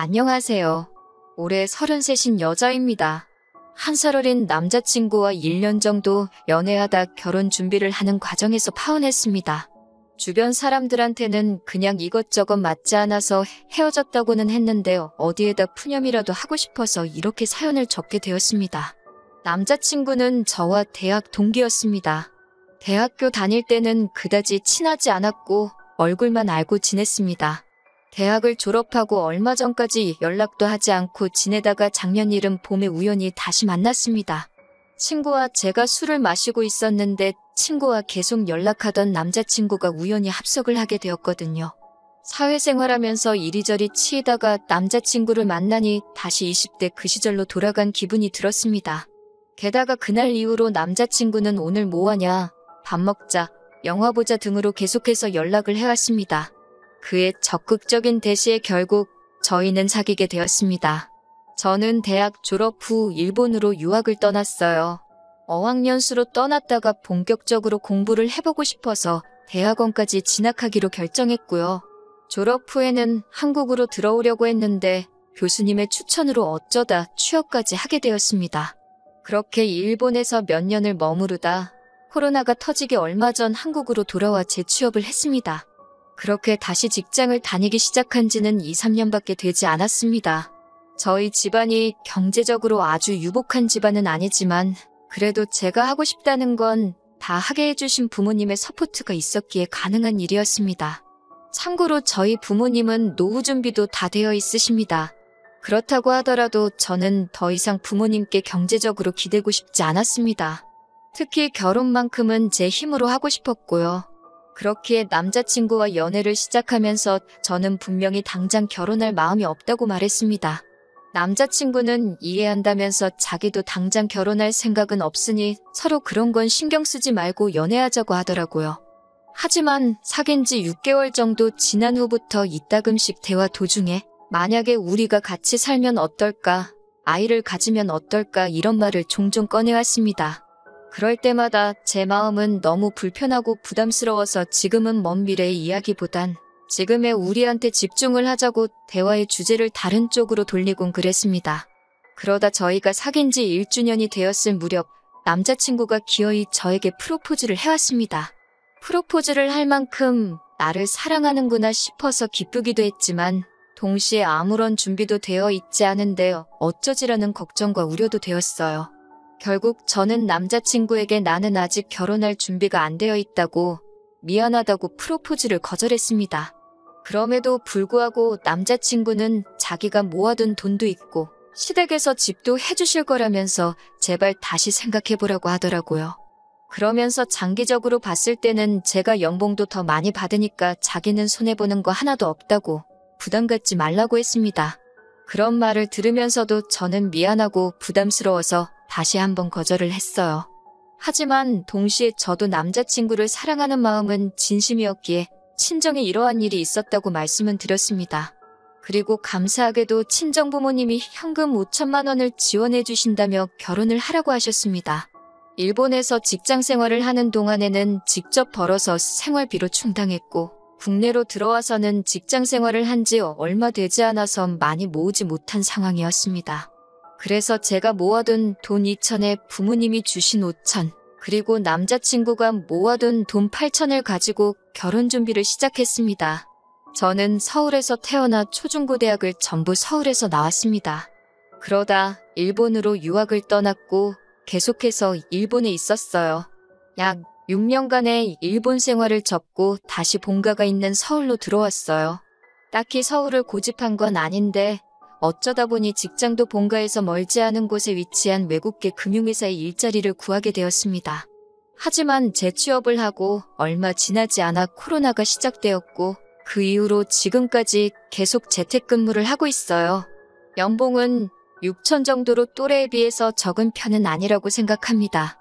안녕하세요. 올해 33인 여자입니다. 한 살 어린 남자친구와 1년 정도 연애하다 결혼 준비를 하는 과정에서 파혼했습니다. 주변 사람들한테는 그냥 이것저것 맞지 않아서 헤어졌다고는 했는데 어디에다 푸념이라도 하고 싶어서 이렇게 사연을 적게 되었습니다. 남자친구는 저와 대학 동기였습니다. 대학교 다닐 때는 그다지 친하지 않았고 얼굴만 알고 지냈습니다. 대학을 졸업하고 얼마 전까지 연락도 하지 않고 지내다가 작년 이른 봄에 우연히 다시 만났습니다. 친구와 제가 술을 마시고 있었는데 친구와 계속 연락하던 남자친구가 우연히 합석을 하게 되었거든요. 사회생활하면서 이리저리 치이다가 남자친구를 만나니 다시 20대 그 시절로 돌아간 기분이 들었습니다. 게다가 그날 이후로 남자친구는 오늘 뭐하냐, 밥 먹자, 영화 보자 등으로 계속해서 연락을 해왔습니다. 그의 적극적인 대시에 결국 저희는 사귀게 되었습니다. 저는 대학 졸업 후 일본으로 유학을 떠났어요. 어학연수로 떠났다가 본격적으로 공부를 해보고 싶어서 대학원까지 진학하기로 결정했고요. 졸업 후에는 한국으로 들어오려고 했는데 교수님의 추천으로 어쩌다 취업까지 하게 되었습니다. 그렇게 일본에서 몇 년을 머무르다 코로나가 터지기 얼마 전 한국으로 돌아와 재취업을 했습니다. 그렇게 다시 직장을 다니기 시작한 지는 2, 3년밖에 되지 않았습니다. 저희 집안이 경제적으로 아주 유복한 집안은 아니지만 그래도 제가 하고 싶다는 건 다 하게 해주신 부모님의 서포트가 있었기에 가능한 일이었습니다. 참고로 저희 부모님은 노후 준비도 다 되어 있으십니다. 그렇다고 하더라도 저는 더 이상 부모님께 경제적으로 기대고 싶지 않았습니다. 특히 결혼만큼은 제 힘으로 하고 싶었고요. 그렇기에 남자친구와 연애를 시작하면서 저는 분명히 당장 결혼할 마음이 없다고 말했습니다. 남자친구는 이해한다면서 자기도 당장 결혼할 생각은 없으니 서로 그런 건 신경 쓰지 말고 연애하자고 하더라고요. 하지만 사귄 지 6개월 정도 지난 후부터 이따금씩 대화 도중에 만약에 우리가 같이 살면 어떨까, 아이를 가지면 어떨까 이런 말을 종종 꺼내왔습니다. 그럴 때마다 제 마음은 너무 불편하고 부담스러워서 지금은 먼 미래의 이야기보단 지금의 우리한테 집중을 하자고 대화의 주제를 다른 쪽으로 돌리곤 그랬습니다. 그러다 저희가 사귄 지 1주년이 되었을 무렵 남자친구가 기어이 저에게 프로포즈를 해왔습니다. 프로포즈를 할 만큼 나를 사랑하는구나 싶어서 기쁘기도 했지만 동시에 아무런 준비도 되어 있지 않은데 어쩌지라는 걱정과 우려도 되었어요. 결국 저는 남자친구에게 나는 아직 결혼할 준비가 안 되어 있다고 미안하다고 프로포즈를 거절했습니다. 그럼에도 불구하고 남자친구는 자기가 모아둔 돈도 있고 시댁에서 집도 해주실 거라면서 제발 다시 생각해보라고 하더라고요. 그러면서 장기적으로 봤을 때는 제가 연봉도 더 많이 받으니까 자기는 손해보는 거 하나도 없다고 부담 갖지 말라고 했습니다. 그런 말을 들으면서도 저는 미안하고 부담스러워서 다시 한번 거절을 했어요. 하지만 동시에 저도 남자친구를 사랑하는 마음은 진심이었기에 친정에 이러한 일이 있었다고 말씀은 드렸습니다. 그리고 감사하게도 친정 부모님이 현금 5천만 원을 지원해 주신다며 결혼을 하라고 하셨습니다. 일본에서 직장 생활을 하는 동안에는 직접 벌어서 생활비로 충당했고 국내로 들어와서는 직장 생활을 한 지 얼마 되지 않아서 많이 모으지 못한 상황이었습니다. 그래서 제가 모아둔 돈 2천에 부모님이 주신 5천, 그리고 남자친구가 모아둔 돈 8천을 가지고 결혼 준비를 시작했습니다. 저는 서울에서 태어나 초중고대학을 전부 서울에서 나왔습니다. 그러다 일본으로 유학을 떠났고 계속해서 일본에 있었어요. 약 6년간의 일본 생활을 접고 다시 본가가 있는 서울로 들어왔어요. 딱히 서울을 고집한 건 아닌데 어쩌다 보니 직장도 본가에서 멀지 않은 곳에 위치한 외국계 금융회사의 일자리를 구하게 되었습니다. 하지만 재취업을 하고 얼마 지나지 않아 코로나가 시작되었고 그 이후로 지금까지 계속 재택근무를 하고 있어요. 연봉은 6천 정도로 또래에 비해서 적은 편은 아니라고 생각합니다.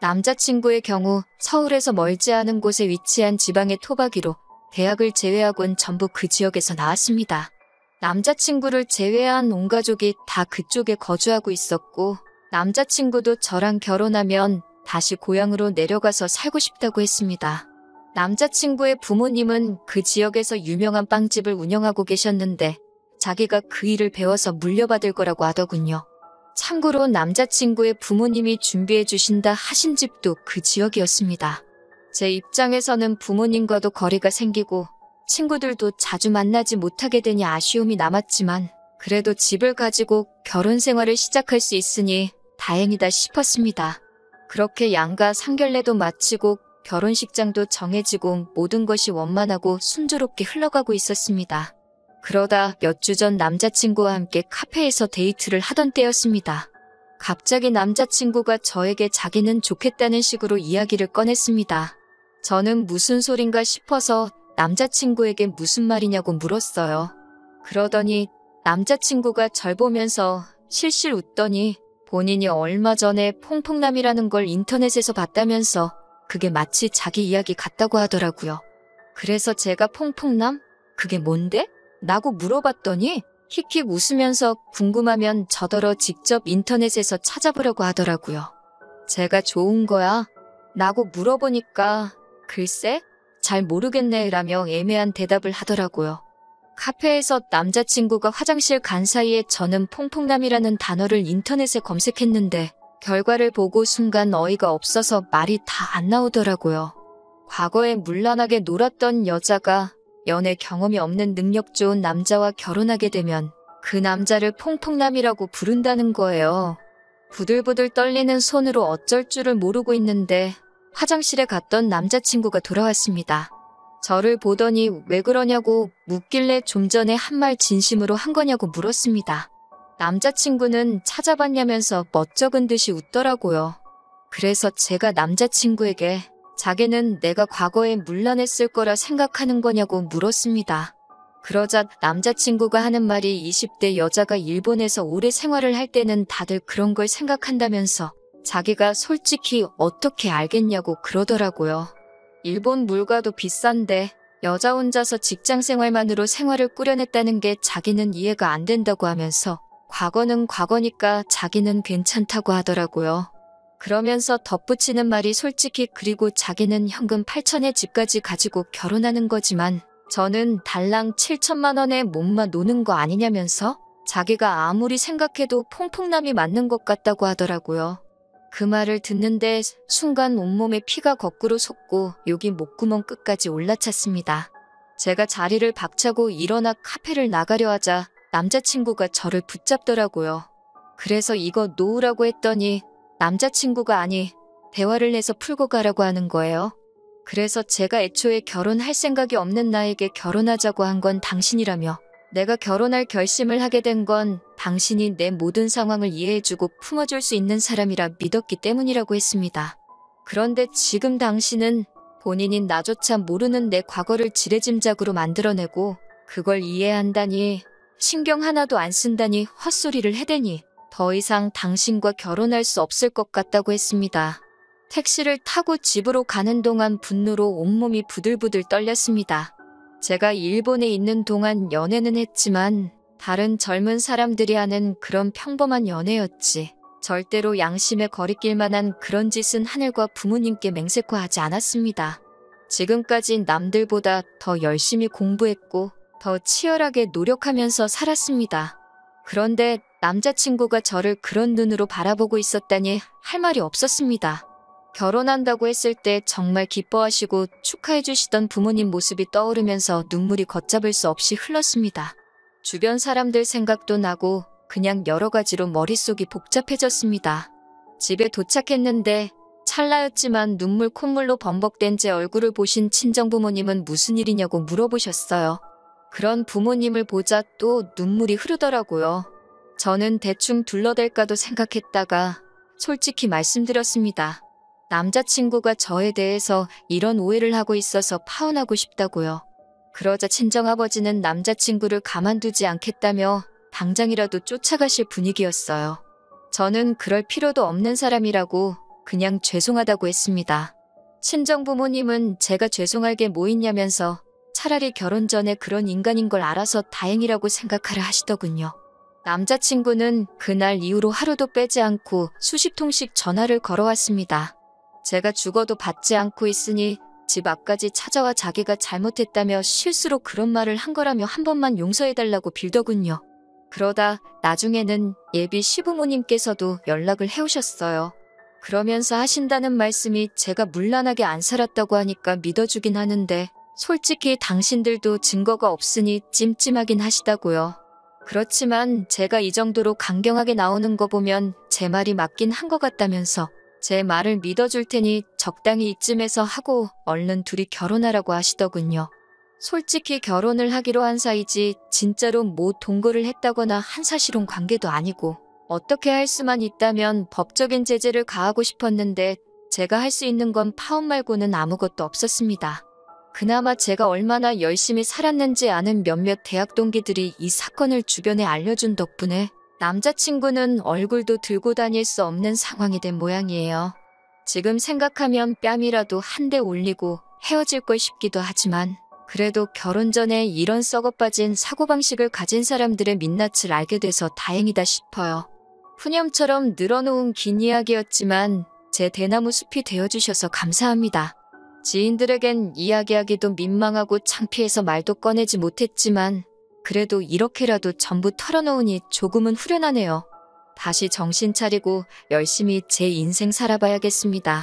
남자친구의 경우 서울에서 멀지 않은 곳에 위치한 지방의 토박이로 대학을 제외하곤 전부 그 지역에서 나왔습니다. 남자친구를 제외한 온 가족이 다 그쪽에 거주하고 있었고 남자친구도 저랑 결혼하면 다시 고향으로 내려가서 살고 싶다고 했습니다. 남자친구의 부모님은 그 지역에서 유명한 빵집을 운영하고 계셨는데 자기가 그 일을 배워서 물려받을 거라고 하더군요. 참고로 남자친구의 부모님이 준비해 주신다 하신 집도 그 지역이었습니다. 제 입장에서는 부모님과도 거리가 생기고 친구들도 자주 만나지 못하게 되니 아쉬움이 남았지만 그래도 집을 가지고 결혼 생활을 시작할 수 있으니 다행이다 싶었습니다. 그렇게 양가 상견례도 마치고 결혼식장도 정해지고 모든 것이 원만하고 순조롭게 흘러가고 있었습니다. 그러다 몇 주 전 남자친구와 함께 카페에서 데이트를 하던 때였습니다. 갑자기 남자친구가 저에게 자기는 좋겠다는 식으로 이야기를 꺼냈습니다. 저는 무슨 소린가 싶어서 남자친구에게 무슨 말이냐고 물었어요. 그러더니 남자친구가 절 보면서 실실 웃더니 본인이 얼마 전에 퐁퐁남이라는 걸 인터넷에서 봤다면서 그게 마치 자기 이야기 같다고 하더라고요. 그래서 제가 퐁퐁남? 그게 뭔데? 라고 물어봤더니 킥킥 웃으면서 궁금하면 저더러 직접 인터넷에서 찾아보려고 하더라고요. 제가 좋은 거야? 라고 물어보니까 글쎄? 잘 모르겠네 라며 애매한 대답을 하더라고요. 카페에서 남자친구가 화장실 간 사이에 저는 퐁퐁남이라는 단어를 인터넷에 검색했는데 결과를 보고 순간 어이가 없어서 말이 다 안 나오더라고요. 과거에 문란하게 놀았던 여자가 연애 경험이 없는 능력 좋은 남자와 결혼하게 되면 그 남자를 퐁퐁남이라고 부른다는 거예요. 부들부들 떨리는 손으로 어쩔 줄을 모르고 있는데 화장실에 갔던 남자친구가 돌아왔습니다. 저를 보더니 왜 그러냐고 묻길래 좀 전에 한 말 진심으로 한 거냐고 물었습니다. 남자친구는 찾아봤냐면서 멋쩍은 듯이 웃더라고요. 그래서 제가 남자친구에게 자기는 내가 과거에 문란했을 거라 생각하는 거냐고 물었습니다. 그러자 남자친구가 하는 말이 20대 여자가 일본에서 오래 생활을 할 때는 다들 그런 걸 생각한다면서 자기가 솔직히 어떻게 알겠냐고 그러더라고요. 일본 물가도 비싼데 여자 혼자서 직장 생활만으로 생활을 꾸려냈다는 게 자기는 이해가 안 된다고 하면서 과거는 과거니까 자기는 괜찮다고 하더라고요. 그러면서 덧붙이는 말이 솔직히 그리고 자기는 현금 8천에 집까지 가지고 결혼하는 거지만 저는 달랑 7천만 원에 몸만 노는 거 아니냐면서 자기가 아무리 생각해도 퐁퐁남이 맞는 것 같다고 하더라고요. 그 말을 듣는데 순간 온몸에 피가 거꾸로 솟고 욕이 목구멍 끝까지 올라찼습니다. 제가 자리를 박차고 일어나 카페를 나가려 하자 남자친구가 저를 붙잡더라고요. 그래서 이거 놓으라고 했더니 남자친구가 아니 대화를 해서 풀고 가라고 하는 거예요. 그래서 제가 애초에 결혼할 생각이 없는 나에게 결혼하자고 한 건 당신이라며 내가 결혼할 결심을 하게 된 건 당신이 내 모든 상황을 이해해주고 품어줄 수 있는 사람이라 믿었기 때문이라고 했습니다. 그런데 지금 당신은 본인인 나조차 모르는 내 과거를 지레짐작으로 만들어내고 그걸 이해한다니 신경 하나도 안 쓴다니 헛소리를 해대니 더 이상 당신과 결혼할 수 없을 것 같다고 했습니다. 택시를 타고 집으로 가는 동안 분노로 온몸이 부들부들 떨렸습니다. 제가 일본에 있는 동안 연애는 했지만 다른 젊은 사람들이 하는 그런 평범한 연애였지. 절대로 양심에 거리낄 만한 그런 짓은 하늘과 부모님께 맹세코하지 않았습니다. 지금까지 남들보다 더 열심히 공부했고 더 치열하게 노력하면서 살았습니다. 그런데 남자친구가 저를 그런 눈으로 바라보고 있었다니 할 말이 없었습니다. 결혼한다고 했을 때 정말 기뻐하시고 축하해주시던 부모님 모습이 떠오르면서 눈물이 걷잡을 수 없이 흘렀습니다. 주변 사람들 생각도 나고 그냥 여러 가지로 머릿속이 복잡해졌습니다. 집에 도착했는데 찰나였지만 눈물 콧물로 범벅된 제 얼굴을 보신 친정부모님은 무슨 일이냐고 물어보셨어요. 그런 부모님을 보자 또 눈물이 흐르더라고요. 저는 대충 둘러댈까도 생각했다가 솔직히 말씀드렸습니다. 남자친구가 저에 대해서 이런 오해를 하고 있어서 파혼하고 싶다고요. 그러자 친정아버지는 남자친구를 가만두지 않겠다며 당장이라도 쫓아가실 분위기였어요. 저는 그럴 필요도 없는 사람이라고 그냥 죄송하다고 했습니다. 친정부모님은 제가 죄송할 게 뭐 있냐면서 차라리 결혼 전에 그런 인간인 걸 알아서 다행이라고 생각하라 하시더군요. 남자친구는 그날 이후로 하루도 빼지 않고 수십 통씩 전화를 걸어왔습니다. 제가 죽어도 받지 않고 있으니 집 앞까지 찾아와 자기가 잘못했다며 실수로 그런 말을 한 거라며 한 번만 용서해달라고 빌더군요. 그러다 나중에는 예비 시부모님께서도 연락을 해오셨어요. 그러면서 하신다는 말씀이 제가 문란하게 안 살았다고 하니까 믿어주긴 하는데 솔직히 당신들도 증거가 없으니 찜찜하긴 하시다고요. 그렇지만 제가 이 정도로 강경하게 나오는 거 보면 제 말이 맞긴 한 것 같다면서 제 말을 믿어줄 테니 적당히 이쯤에서 하고 얼른 둘이 결혼하라고 하시더군요. 솔직히 결혼을 하기로 한 사이지 진짜로 뭐 동거를 했다거나 한사실혼 관계도 아니고 어떻게 할 수만 있다면 법적인 제재를 가하고 싶었는데 제가 할 수 있는 건 파혼 말고는 아무것도 없었습니다. 그나마 제가 얼마나 열심히 살았는지 아는 몇몇 대학 동기들이 이 사건을 주변에 알려준 덕분에 남자친구는 얼굴도 들고 다닐 수 없는 상황이 된 모양이에요. 지금 생각하면 뺨이라도 한 대 올리고 헤어질 걸 싶기도 하지만 그래도 결혼 전에 이런 썩어빠진 사고방식을 가진 사람들의 민낯을 알게 돼서 다행이다 싶어요. 푸념처럼 늘어놓은 긴 이야기였지만 제 대나무 숲이 되어주셔서 감사합니다. 지인들에겐 이야기하기도 민망하고 창피해서 말도 꺼내지 못했지만 그래도 이렇게라도 전부 털어놓으니 조금은 후련하네요. 다시 정신 차리고 열심히 제 인생 살아봐야겠습니다.